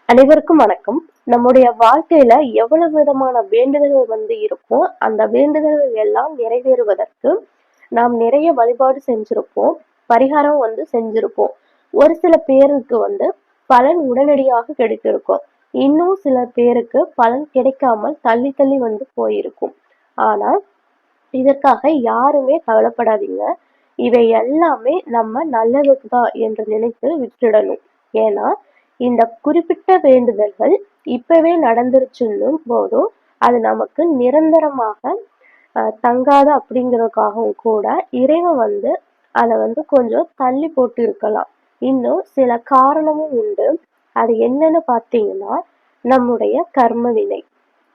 அனைவருக்கும் வணக்கம். நம்முடைய வாழ்க்கையில எவ்வளவு விதமான வேண்டுதல்கள் இருக்கும். அந்த வேண்டுதல்கள் எல்லாம் நிறைவேறுவதற்கு நாம் நிறைய வழிபாடு செஞ்சிருப்போம். பரிகாரம் செஞ்சிருப்போம். ஒரு சில பேருக்கு பலன் உடனடியாக கிடைத்திருக்கும். இன்னும் சில பேருக்கு பலன் கிடைக்காமல் தள்ளி தள்ளி போயிருக்கும். ஆனா இதற்காக யாருமே கவலைப்படாதீங்க. இவை எல்லாமே நம்ம நல்லதுக்கு தான் என்று நினைத்து விட்டுடணும். ஏன்னா இந்த குறிப்பிட்ட வேண்டுதல்கள் இப்பவே நடந்துருச்சுன்னும் போதும் அது நமக்கு நிரந்தரமாக தங்காது அப்படிங்கிறதுக்காகவும் கூட இறைவன் அதை கொஞ்சம் தள்ளி போட்டு இருக்கலாம். இன்னும் சில காரணமும் உண்டு. அது என்னன்னு பார்த்தீங்கன்னா நம்முடைய கர்ம வினை.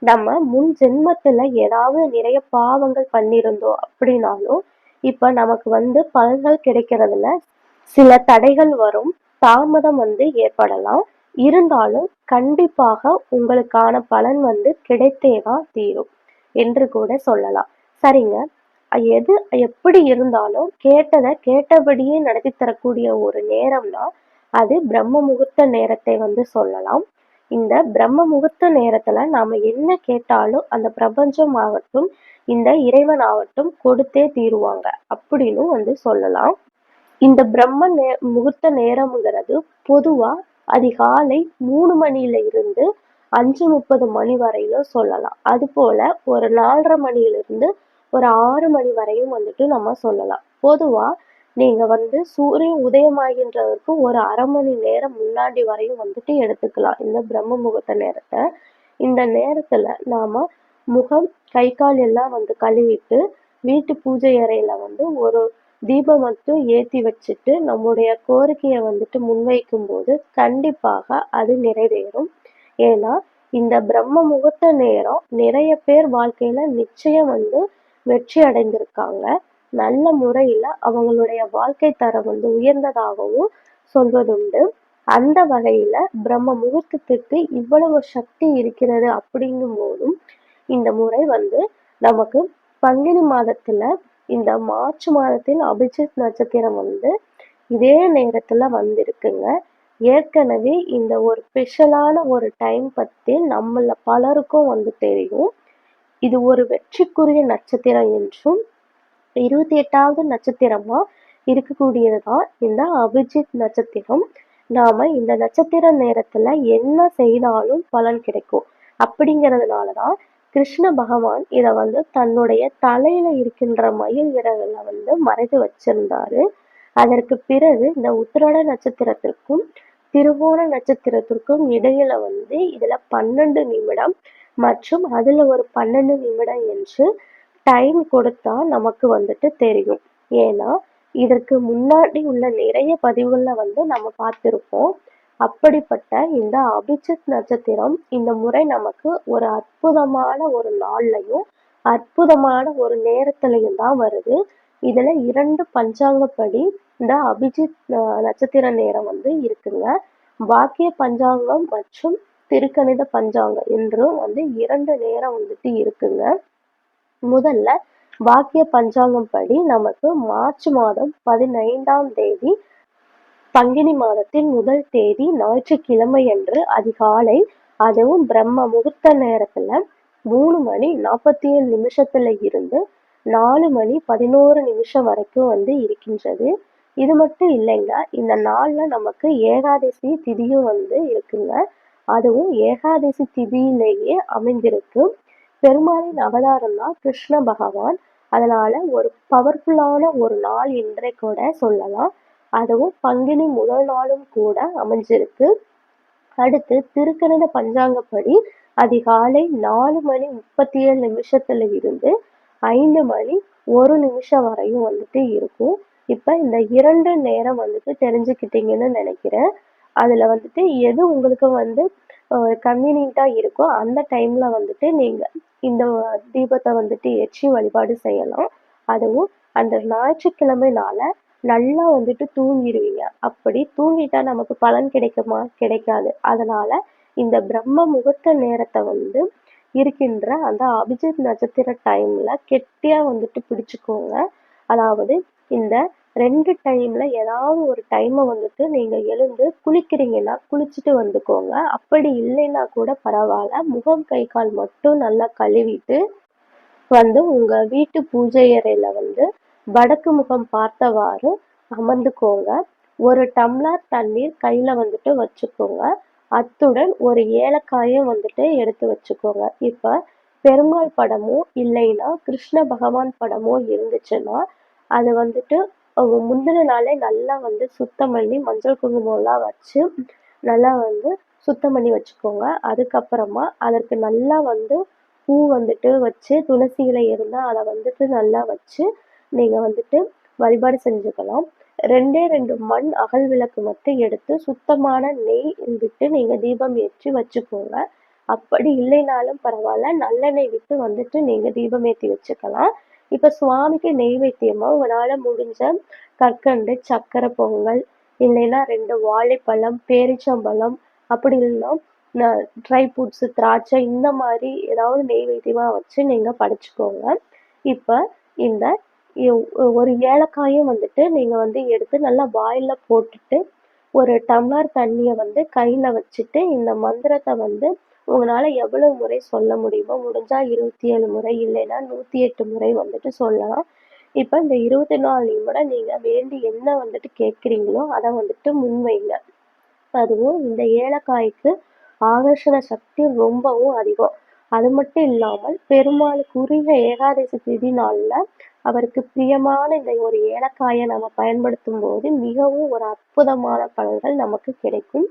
நம்ம முன் ஜென்மத்துல ஏதாவது நிறைய பாவங்கள் பண்ணியிருந்தோம் அப்படின்னாலும் இப்ப நமக்கு பலன்கள் கிடைக்கிறதுல சில தடைகள் வரும். தாமதம் ஏற்படலாம். இருந்தாலும் கண்டிப்பாக உங்களுக்கான பலன் கிடைத்தேதான் தீரும் என்று கூட சொல்லலாம். சரிங்க, எது எப்படி இருந்தாலும் கேட்டதை கேட்டபடியே நடத்தி தரக்கூடிய ஒரு நேரம்னா அது பிரம்ம முகூர்த்த நேரத்தை சொல்லலாம். இந்த பிரம்ம முகூர்த்த நேரத்துல நாம என்ன கேட்டாலும் அந்த பிரபஞ்சம் ஆகட்டும், இந்த இறைவன் ஆகட்டும் கொடுத்தே தீருவாங்க அப்படின்னு சொல்லலாம். இந்த பிரம்ம முகூர்த்த நேரம்ங்கிறது பொதுவா அதிகாலை 3 மணியில இருந்து 5:30 மணி வரையிலும் சொல்லலாம். அது போல ஒரு 4:30 மணியிலிருந்து ஒரு 6 மணி வரையும் நம்ம சொல்லலாம். பொதுவா நீங்க சூரியன் உதயமாகின்றதற்கு ஒரு அரை மணி நேரம் முன்னாடி வரையும் எடுத்துக்கலாம் இந்த பிரம்ம முகூர்த்த நேரத்தை. இந்த நேரத்துல நாம முகம், கை, கால் எல்லாம் கழுவிட்டு வீட்டு பூஜை அறையில ஒரு தீபம் ஏத்தி வச்சுட்டு நம்முடைய கோரிக்கையை முன்வைக்கும் போது கண்டிப்பாக அது நிறைவேறும். ஏன்னா இந்த பிரம்ம முகூர்த்த நேரம் நிறைய பேர் வாழ்க்கையில நிச்சயம் வெற்றி அடைந்திருக்காங்க. நல்ல முறையில அவங்களுடைய வாழ்க்கை தரம் உயர்ந்ததாகவும் சொல்வதுண்டு. அந்த வகையில பிரம்ம முகூர்த்தத்துக்கு இவ்வளவு சக்தி இருக்கிறது அப்படிங்கும் போதும் இந்த முறை நமக்கு பங்குனி மாதத்துல இந்த மார்ச் மாதத்தில் அபிஜித் நட்சத்திரம் இதே நேரத்துல வந்திருக்குங்க. ஏற்கனவே இந்த ஒரு ஸ்பெஷலான ஒரு டைம் பத்தி நம்மள பலருக்கும் தெரியும். இது ஒரு வெற்றிக்குரிய நட்சத்திரம் என்றும் 28வது நட்சத்திரமா இருக்கக்கூடியதுதான் இந்த அபிஜித் நட்சத்திரம். நாம இந்த நட்சத்திர நேரத்துல என்ன செய்தாலும் பலன் கிடைக்கும். அப்படிங்கிறதுனாலதான் கிருஷ்ண பகவான் இத தன்னுடைய தலையில இருக்கின்ற மயில் இறகுல மறைத்து வச்சிருந்தாரு. அதற்கு பிறகு இந்த உத்திராட நட்சத்திரத்திற்கும் திருவோண நட்சத்திரத்திற்கும் இடையில இதுல 12 நிமிடம் மற்றும் அதுல ஒரு 12 நிமிடம் என்று டைம் கொடுத்தா நமக்கு தெரியும். ஏன்னா இதற்கு முன்னாடி உள்ள நிறைய பதிவுகள்ல நம்ம பார்த்திருப்போம். அப்படிப்பட்ட இந்த அபிஜித் நட்சத்திரம் இந்த முறை நமக்கு ஒரு அற்புதமான ஒரு நாள்லையும் அற்புதமான ஒரு நேரத்திலையும் தான் வருது. இதுல 2 பஞ்சாங்கப்படி இந்த அபிஜித் நட்சத்திர நேரம் இருக்குங்க. வாக்கிய பஞ்சாங்கம் மற்றும் திருக்கணித பஞ்சாங்கம் என்றும் 2 நேரம் இருக்குங்க. முதல்ல வாக்கிய பஞ்சாங்கம் படி நமக்கு மார்ச் மாதம் 15ஆம் தேதி பங்குனி மாதத்தின் முதல் தேதி ஞாயிற்றுக்கிழமை அன்று அதிகாலை, அதுவும் பிரம்ம முகூர்த்த நேரத்துல 3 மணி 47 நிமிஷத்துல இருந்து 4 மணி 11 நிமிஷம் வரைக்கும் இருக்கின்றது. இது மட்டும் இல்லைங்க, இந்த நாள்ல நமக்கு ஏகாதசி திதியும் இருக்குங்க. அதுவும் ஏகாதசி திதியிலேயே அமைந்திருக்கு. பெருமாளின் அவதாரம் தான் கிருஷ்ண பகவான். அதனால ஒரு பவர்ஃபுல்லான ஒரு நாள் என்றே கூட சொல்லலாம். அதுவும் பங்குனி முதல் நாளும் கூட அமைஞ்சிருக்கு. அடுத்து திருக்கணித பஞ்சாங்கப்படி அதிகாலை 4 மணி 37 நிமிஷத்துல இருந்து 5 மணி 1 நிமிஷம் வரையும் இருக்கும். இப்ப இந்த 2 நேரம் தெரிஞ்சுக்கிட்டீங்கன்னு நினைக்கிறேன். அதுல எது உங்களுக்கு கன்வீனியன்ட்டா இருக்கோ அந்த டைம்ல நீங்க இந்த தீபத்தை ஏற்றி வழிபாடு செய்யலாம். அதுவும் அந்த ஞாயிற்றுக்கிழமைனால நல்லா தூங்கிடுவீங்க. அப்படி தூங்கிட்டா நமக்கு பலன் கிடைக்குமா? கிடைக்காது. அதனால இந்த பிரம்ம முகூர்த்த நேரத்தை இருக்கின்ற அந்த அபிஜித் நட்சத்திர டைம்ல கெட்டியா பிடிச்சுக்கோங்க. அதாவது இந்த 2 டைம்ல ஏதாவது ஒரு டைம வந்துட்டு நீங்க எழுந்து குளிக்கிறீங்கன்னா, குளிச்சுட்டு வந்துக்கோங்க. அப்படி இல்லைன்னா கூட பரவால்ல. முகம், கை, கால் மட்டும் நல்லா கழுவிட்டு வந்து உங்க வீட்டு பூஜை அறையில வந்து வடக்கு முகம் பார்த்தவாறு அமர்ந்துக்கோங்க. 1 டம்ளர் தண்ணீர் கையில வந்துட்டு வச்சுக்கோங்க. அத்துடன் ஒரு ஏலக்காயும் வந்துட்டு எடுத்து வச்சுக்கோங்க. இப்ப பெருமாள் படமோ இல்லைன்னா கிருஷ்ண பகவான் படமோ இருந்துச்சுன்னா, அது வந்துட்டு முந்தின நாளே நல்லா வந்து சுத்தம் பண்ணி மஞ்சள் குங்குமம்லாம் வச்சு நல்லா வந்து சுத்தம் பண்ணி வச்சுக்கோங்க. அதுக்கப்புறமா அதற்கு நல்லா வந்து பூ வந்துட்டு வச்சு துளசி இலை இருந்தா அத வந்துட்டு நல்லா வச்சு நீங்க வந்துட்டு வழிபாடு செஞ்சுக்கலாம். 2 மண் அகல் விளக்கு மட்டும் எடுத்து சுத்தமான நெய் விட்டு நீங்க தீபம் ஏற்றி வச்சுக்கோங்க. அப்படி இல்லைனாலும் பரவால்ல. நல்லெண்ணெய் விட்டு வந்துட்டு நீங்க தீபம் ஏத்தி வச்சுக்கலாம். இப்ப சுவாமிக்கு நெய்வேத்தியமா உங்களால முடிஞ்ச கற்கண்டு, சர்க்கரை பொங்கல், இல்லைன்னா 2 வாழைப்பழம், பேரிச்சம்பழம், அப்படி இல்லைன்னா ட்ரை ஃப்ரூட்ஸ், திராட்சை இந்த மாதிரி ஏதாவது நெய்வேத்தியமா வச்சு நீங்க படைச்சுக்கோங்க. இப்ப இந்த ஒரு ஏலக்காயும் வந்துட்டு நீங்க வந்து எடுத்து நல்லா வாயில போட்டுட்டு, ஒரு டம்ளர் தண்ணிய வந்து கையில வச்சுட்டு, இந்த மந்திரத்த வந்து உங்களால எவ்வளவு முறை சொல்ல முடியுமோ, முடிஞ்சா 27 முறை, இல்லைன்னா 108 முறை வந்துட்டு சொல்லலாம். இப்ப இந்த 24 நிமிடம் நீங்க வேண்டி என்ன வந்துட்டு கேட்கிறீங்களோ, அத வந்துட்டு முன்வைங்க. அதுவும் இந்த ஏலக்காய்க்கு ஆகர்ஷண சக்தி ரொம்பவும் அதிகம். அது மட்டும் இல்லாமல் பெருமாளுக்குரிய ஏகாதசி திதி நாள்ல அவருக்கு பிரியமான இந்த ஒரு ஏலக்காயை நம்ம பயன்படுத்தும் போது மிகவும் ஒரு அற்புதமான பலன்கள் நமக்கு கிடைக்கும்.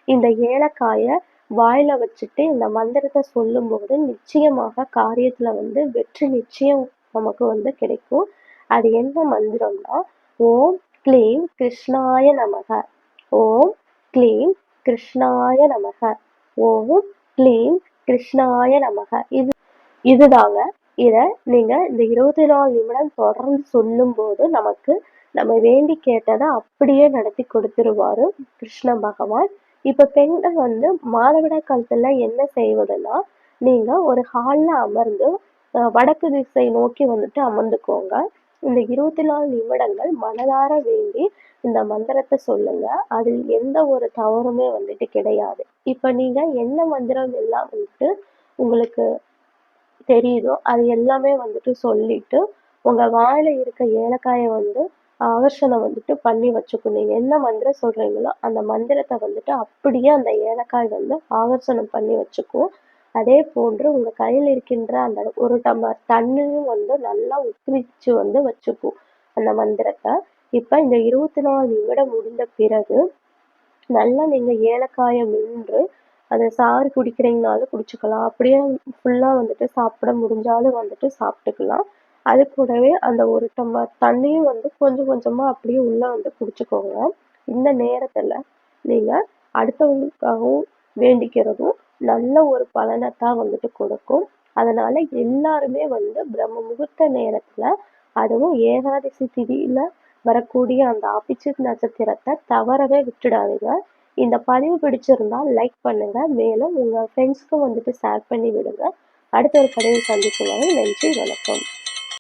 இந்த ஏலக்காயை வாயில வச்சுட்டு இந்த மந்திரத்தை சொல்லும்போது நிச்சயமாக காரியத்துல வந்து வெற்றி நிச்சயம் நமக்கு வந்து கிடைக்கும். அது என்ன மந்திரம்னா, ஓம் க்ளீம் கிருஷ்ணாய நமக, ஓம் க்ளீம் கிருஷ்ணாய நமக, ஓம் க்ளீம் கிருஷ்ணாய நமக. இதுதாங்க. இத நீங்க இந்த 24 நிமிடம் தொடர்ந்து சொல்லும்போது நமக்கு நம்ம வேண்டி கேட்டதை அப்படியே நடத்தி கொடுத்துருவாரு கிருஷ்ண பகவான். இப்ப பெண்கள் வந்து மாதவிடாய் காலத்துல என்ன செய்வதுன்னா, நீங்க ஒரு ஹால்ல அமர்ந்து வடக்கு திசை நோக்கி வந்துட்டு அமர்ந்துக்கோங்க. இந்த 24 நிமிடங்கள் மனதார வேண்டி இந்த மந்திரத்தை சொல்லுங்க. அதில் எந்த ஒரு தவறுமே வந்துட்டு கிடையாது. இப்ப நீங்க என்ன மந்திரம் எல்லாம் வந்துட்டு உங்களுக்கு தெரியுதோ அது எல்லாமே வந்துட்டு சொல்லிட்டு உங்க வாயில இருக்க ஏலக்காயை வந்து ஆகர்ஷணம் வந்துட்டு பண்ணி வச்சுக்கணும். நீங்க என்ன மந்திரம் சொல்றீங்களோ அந்த மந்திரத்தை வந்துட்டு அப்படியே அந்த ஏலக்காய் வந்து ஆகர்ஷணம் பண்ணி வச்சுக்கும். அதே போன்று உங்க கையில் இருக்கின்ற அந்த 1 டம்ளர் தண்ணியும் வந்து நல்லா உத்திரிச்சு வந்து வச்சுக்கும் அந்த மந்திரத்தை. இப்ப இந்த 24 நிமிடம் முடிந்த பிறகு நல்லா நீங்க ஏலக்காயை மென்று அதை சாறு குடிக்கிறீங்கனாலும் குடிச்சுக்கலாம். அப்படியே ஃபுல்லா வந்துட்டு சாப்பிட முடிஞ்சாலும் வந்துட்டு சாப்பிட்டுக்கலாம். அது கூடவே அந்த 1 டம்ளர் தண்ணியும் வந்து கொஞ்சம் கொஞ்சமா அப்படியே உள்ள வந்து குடிச்சுக்கோங்க. இந்த நேரத்துல நீங்க அடுத்தவங்களுக்காகவும் வேண்டிக்கிறதும் நல்ல ஒரு பலனைத்தான் வந்துட்டு கொடுக்கும். அதனால எல்லாருமே வந்து பிரம்ம முகூர்த்த நேரத்துல, அதுவும் ஏகாதசி திதியில வரக்கூடிய அந்த அபிஜித் நட்சத்திரத்தை தவறவே விட்டுடாதீங்க. இந்த பதிவு பிடிச்சிருந்தா லைக் பண்ணுங்க. மேலும் உங்க ஃப்ரெண்ட்ஸ்க்கும் வந்துட்டு ஷேர் பண்ணி விடுங்க. அடுத்த ஒரு பதிவில் சந்திக்கும் வரை நன்றி, வணக்கம்.